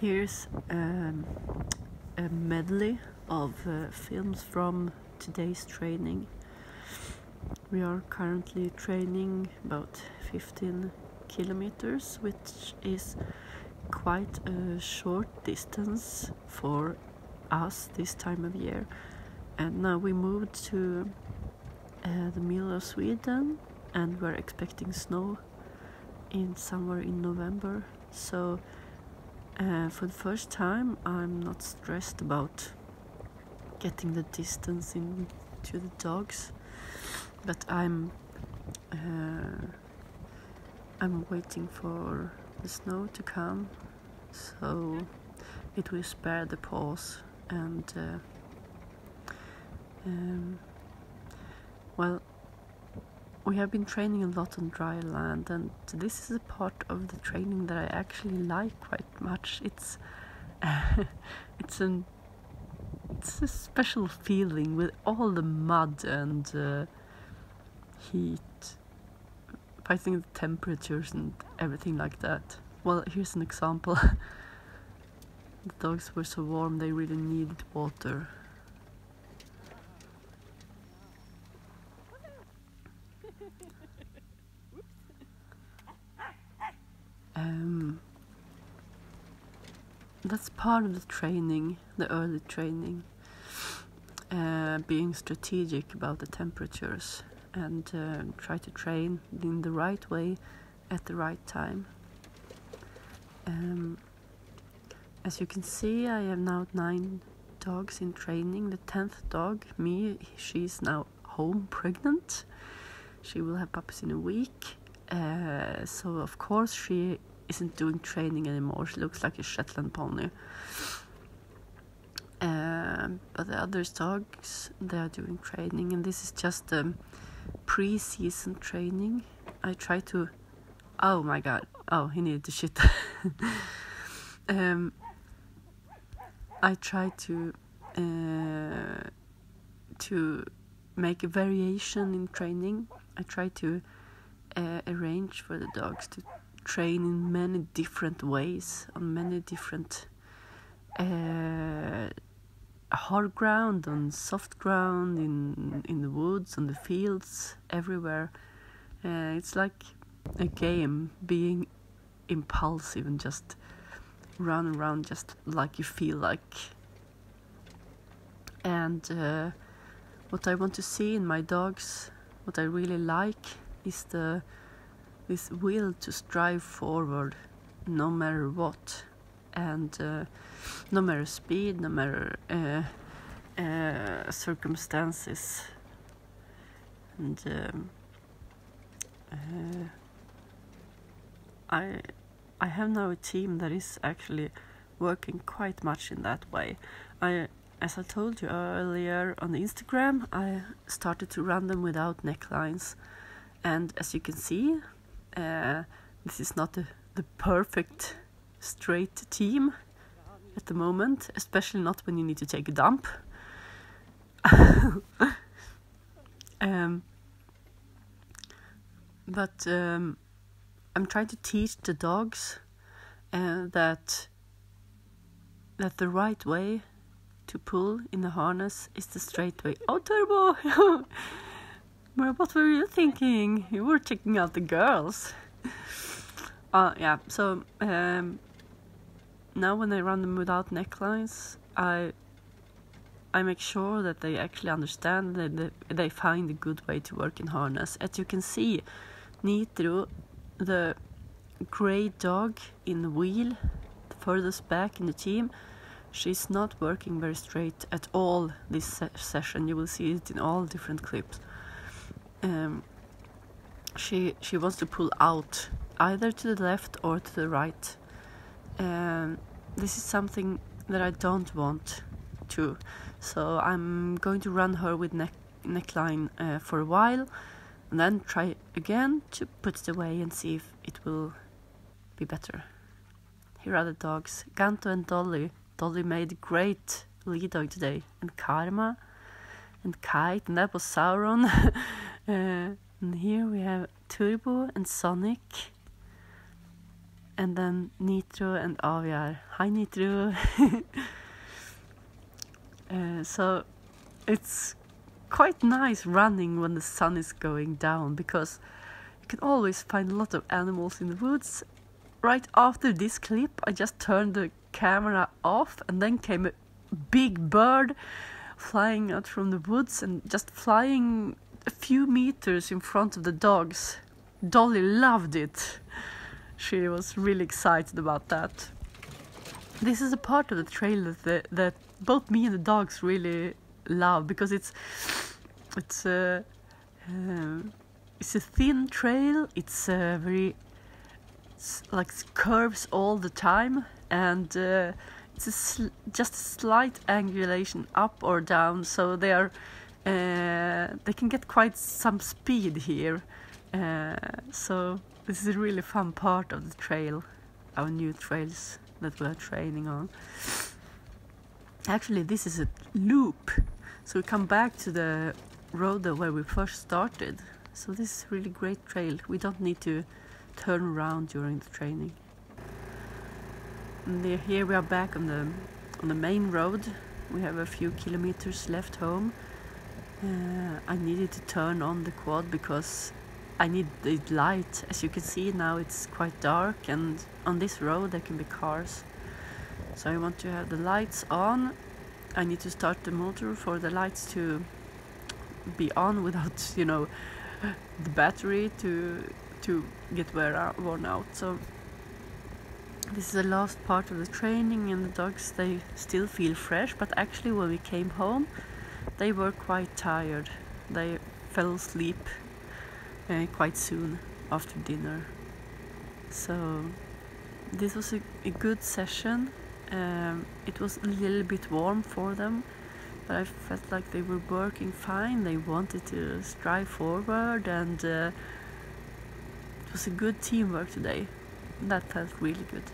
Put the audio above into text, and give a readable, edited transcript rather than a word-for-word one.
Here's a medley of films from today's training. We are currently training about 15 kilometers, which is quite a short distance for us this time of year. And now we moved to the middle of Sweden, and we're expecting snow somewhere in November. So for the first time I'm not stressed about getting the distance into the dogs, but I'm waiting for the snow to come, so it will spare the pause. And well, we have been training a lot on dry land, and this is a part of the training that I actually like quite much. It's it's a special feeling with all the mud and heat, fighting the temperatures and everything like that. Well, here's an example. The dogs were so warm they really needed water. That's part of the training, the early training, being strategic about the temperatures and try to train in the right way at the right time. As you can see, I have now 9 dogs in training. The 10th dog, me, she's now home pregnant. She will have puppies in a week. So of course she isn't doing training anymore. She looks like a Shetland pony. But the other dogs, they are doing training, and this is just pre-season training. I try to... Oh my god. Oh, he needed to shit. I try to make a variation in training. I try to arrange for the dogs to train in many different ways, on many different hard ground, on soft ground, in the woods, on the fields, everywhere. It's like a game, being impulsive and just run around just like you feel like. And what I want to see in my dogs, what I really like, is this will to strive forward no matter what, and no matter speed, no matter circumstances. And I have now a team that is actually working quite much in that way. As I told you earlier on Instagram, I started to run them without necklines, and as you can see, this is not the perfect straight team at the moment, especially not when you need to take a dump. But I'm trying to teach the dogs that the right way to pull in the harness is the straight way. Oh, Turbo! Well, what were you thinking? You were checking out the girls. Yeah, so now when I run them without necklines, I make sure that they actually understand that they find a good way to work in harness. As you can see, Nitro, the grey dog in the wheel, the furthest back in the team, she's not working very straight at all this session. You will see it in all different clips. She wants to pull out either to the left or to the right. This is something that I don't want to, so I'm going to run her with neckline for a while, and then try again to put it away and see if it will be better. Here are the dogs, Ganto and Dolly. Dolly made a great lead dog today, and Karma and Kite, and that was Sauron. And here we have Turbo and Sonic. and then Nitro and Aviar. Hi Nitro! So it's quite nice running when the sun is going down, because you can always find a lot of animals in the woods. Right after this clip, I just turned the camera off, and then came a big bird flying out from the woods and just flying a few meters in front of the dogs. Dolly loved it. She was really excited about that. This is a part of the trail that both me and the dogs really love, because it's a thin trail. It's like curves all the time, and it's just a slight angulation up or down, so they can get quite some speed here. So this is a really fun part of the trail, our new trails that we are training on. Actually, this is a loop, so we come back to the road where we first started. So this is a really great trail. We don't need to turn around during the training. And here we are back on the main road. We have a few kilometers left home. I needed to turn on the quad because I need the light. As you can see now, it's quite dark, and on this road there can be cars. So I want to have the lights on. I need to start the motor for the lights to be on without, you know, the battery to get worn out. So this is the last part of the training, and the dogs, they still feel fresh, but actually when we came home they were quite tired. They fell asleep quite soon after dinner. So this was a good session. It was a little bit warm for them, but I felt like they were working fine. They wanted to strive forward, and it was a good teamwork today. That felt really good.